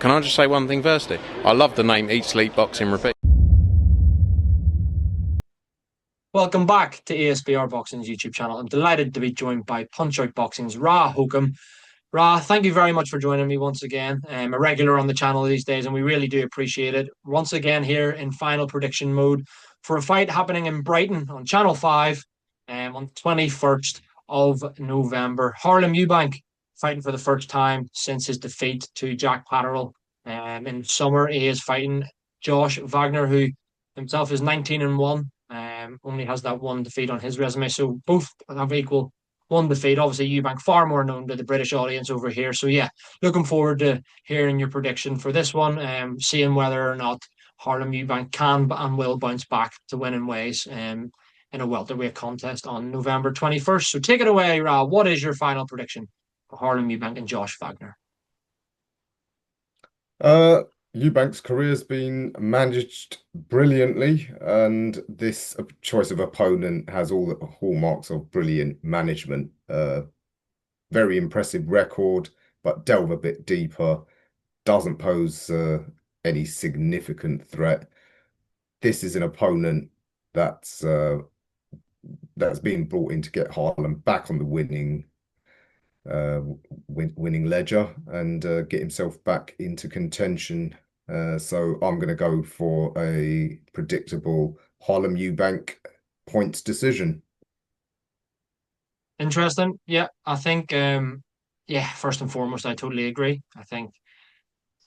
can I just say one thing firstly? I love the name Eat Sleep Boxing Repeat. Welcome back to ESBR Boxing's YouTube channel. I'm delighted to be joined by Punch Out Boxing's Ra Hokum. Ra, thank you very much for joining me once again. I'm a regular on the channel these days, and we really do appreciate it. Once again, here in final prediction mode for a fight happening in Brighton on Channel 5 on the 21st of November. Harlem Eubank fighting for the first time since his defeat to Jack Patterell in summer. He is fighting Josh Wagner, who himself is 19-1. Only has that one defeat on his resume. So both have equal one defeat. Obviously, Eubank far more known to the British audience over here. So yeah, looking forward to hearing your prediction for this one. Seeing whether or not Harlem Eubank can and will bounce back to winning ways. In a welterweight contest on November 21st. So take it away, Ra. What is your final prediction for Harlem Eubank and Josh Wagner? Eubank's career has been managed brilliantly, and this choice of opponent has all the hallmarks of brilliant management. Very impressive record, but delve a bit deeper. Doesn't pose any significant threat. This is an opponent that's been brought in to get Harlem back on the winning ledger and get himself back into contention. So I'm going to go for a predictable Harlem Eubank points decision. Interesting. Yeah, I think, first and foremost, I totally agree. I think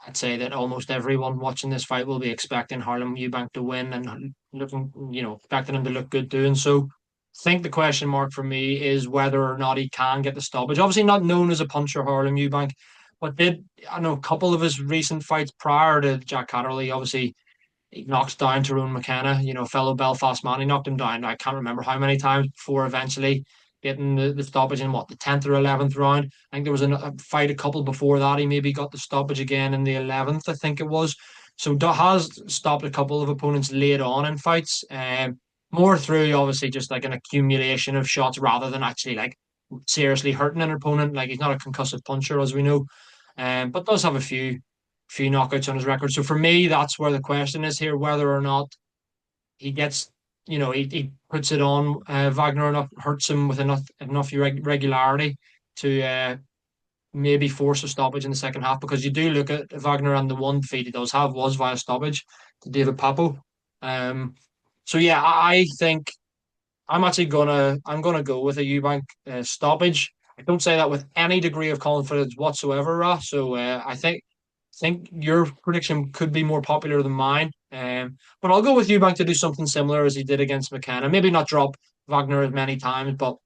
I'd say that almost everyone watching this fight will be expecting Harlem Eubank to win and looking, expecting him to look good doing so. I think the question mark for me is whether or not he can get the stoppage. Obviously, not known as a puncher, Harlem Eubank, but I know a couple of his recent fights prior to Jack Catterley, obviously he knocks down Tyrone McKenna, fellow Belfast man. He knocked him down. I can't remember how many times before eventually getting the stoppage in the 10th or 11th round. I think there was a fight a couple before that. He maybe got the stoppage again in the 11th, I think it was. So has stopped a couple of opponents late on in fights. More through obviously just like an accumulation of shots rather than actually like seriously hurting an opponent. Like he's not a concussive puncher, as we know, but does have a few knockouts on his record. So for me, that's where the question is here, whether or not he gets, he puts it on Wagner enough, hurts him with enough regularity to maybe force a stoppage in the second half. Because you do look at Wagner, and the one defeat he does have was via stoppage to David Papo. So yeah, I think I'm gonna go with a Eubank stoppage. I don't say that with any degree of confidence whatsoever, Ross. So I think your prediction could be more popular than mine. But I'll go with Eubank to do something similar as he did against McKenna. Maybe not drop Wagner as many times, but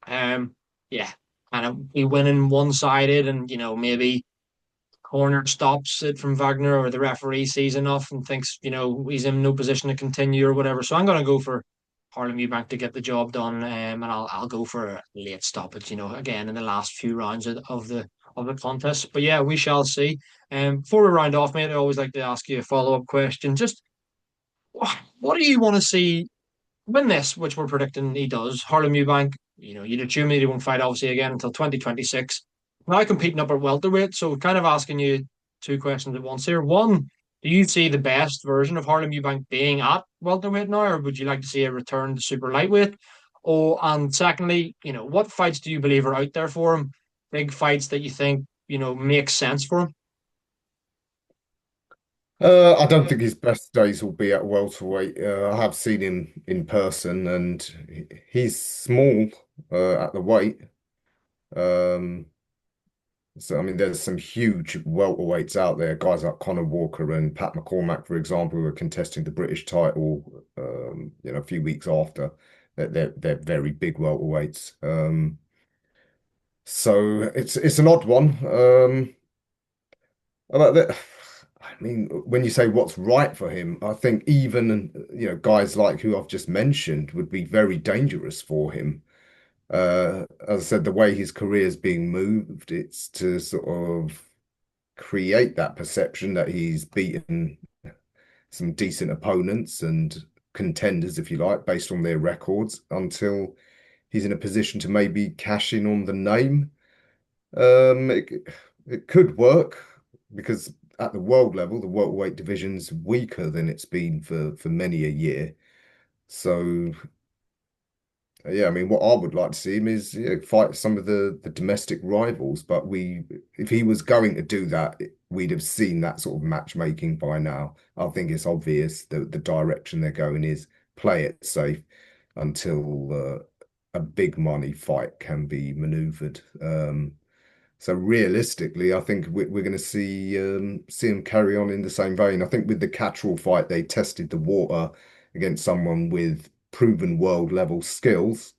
yeah, kind of be winning one-sided, and maybe corner stops it from Wagner, or the referee sees enough and thinks he's in no position to continue or whatever. So I'm going to go for Harlem Eubank to get the job done, and I'll go for a late stoppage. Again in the last few rounds of the contest. But yeah, we shall see. Before we round off, mate, I always like to ask you a follow-up question. Just what do you want to see win this, which we're predicting he does? Harlem Eubank, you'd assume he won't fight obviously again until 2026. Now competing up at welterweight, so kind of asking you two questions at once here. One, do you see the best version of Harlem Eubank being at welterweight now, or would you like to see a return to super lightweight? Oh, and secondly, what fights do you believe are out there for him? Big fights that you think, make sense for him? I don't think his best days will be at welterweight. I have seen him in person, and he's small at the weight. Um, so I mean, there's some huge welterweights out there. Guys like Conor Walker and Pat McCormack, for example, who are contesting the British title. A few weeks after. They're very big welterweights. So it's an odd one. About that, I mean, when you say what's right for him, I think even guys like who I've just mentioned would be very dangerous for him. As I said, the way his career is being moved, it's to sort of create that perception that he's beaten some decent opponents and contenders, if you like, based on their records, until he's in a position to maybe cash in on the name. It could work because at the world level, the welterweight division's weaker than it's been for many a year. So yeah, I mean, what I would like to see him is fight some of the domestic rivals. But if he was going to do that, we'd have seen that sort of matchmaking by now. I think it's obvious that the direction they're going is play it safe until a big money fight can be maneuvered. So realistically, I think we're going to see him carry on in the same vein. I think with the Catterall fight, they tested the water against someone with proven world level skills,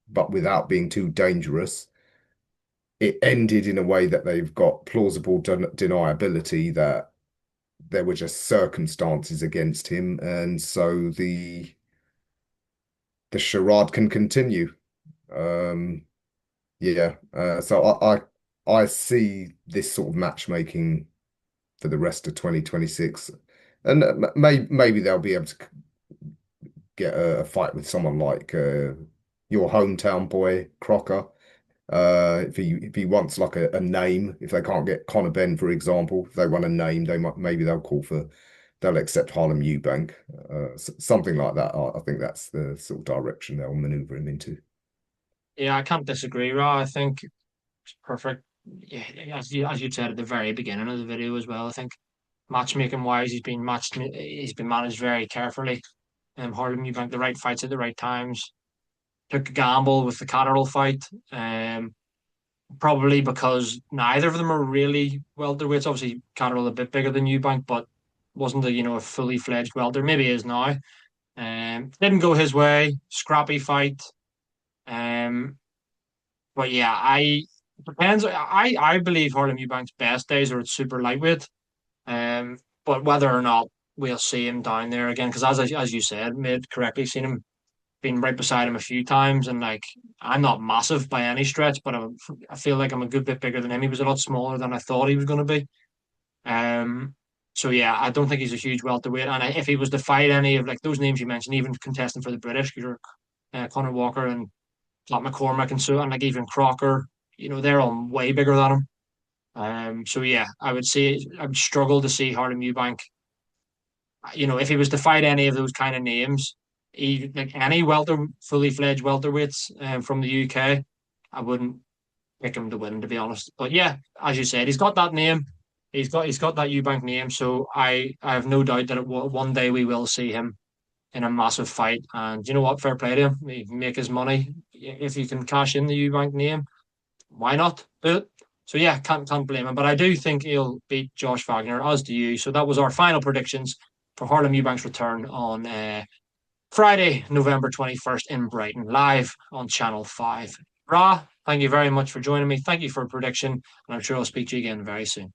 but without being too dangerous. It ended in a way that they've got plausible deniability that there were just circumstances against him, and so the charade can continue. Um, yeah, so I see this sort of matchmaking for the rest of 2026, and maybe they'll be able to get a fight with someone like your hometown boy Crocker. If he wants like a name, if they can't get Conor Benn, for example, if they want a name, maybe they'll accept Harlem Eubank, something like that. I think that's the sort of direction they'll maneuver him into. Yeah, I can't disagree, Ra. I think it's perfect. Yeah, as you said at the very beginning of the video as well. I think matchmaking wise, he's been managed very carefully. Harlem Eubank, the right fights at the right times. Took a gamble with the Catterall fight. Probably because neither of them are really welterweights. Obviously, Catterall a bit bigger than Eubank, but wasn't a fully fledged welter. Maybe is now. Didn't go his way. Scrappy fight. Um, but yeah, depends. I believe Harlem Eubank's best days are at super lightweight. But whether or not we'll see him down there again, because as you said, made correctly, seen him been right beside him a few times, and like I'm not massive by any stretch, but I feel like I'm a good bit bigger than him. He was a lot smaller than I thought he was going to be. Um, so yeah, I don't think he's a huge welterweight, and if he was to fight any of like those names you mentioned, even contesting for the British, Conor Walker and Pat McCormick and so, and like even Crocker, they're all way bigger than him. So yeah, I would struggle to see Harlem Eubank. If he was to fight any of those kind of names, like any fully fledged welterweights from the UK, I wouldn't pick him to win, to be honest. But yeah, as you said, he's got that name. He's got that Eubank name, so I have no doubt that one day we will see him in a massive fight. And you know what? Fair play to him. He can make his money if he can cash in the Eubank name. Why not do it? So yeah, can't blame him. But I do think he'll beat Josh Wagner, as do you. So that was our final predictions for Harlem Eubank's return on Friday, November 21st in Brighton, live on Channel 5. Ra, thank you very much for joining me. Thank you for a prediction, and I'm sure I'll speak to you again very soon.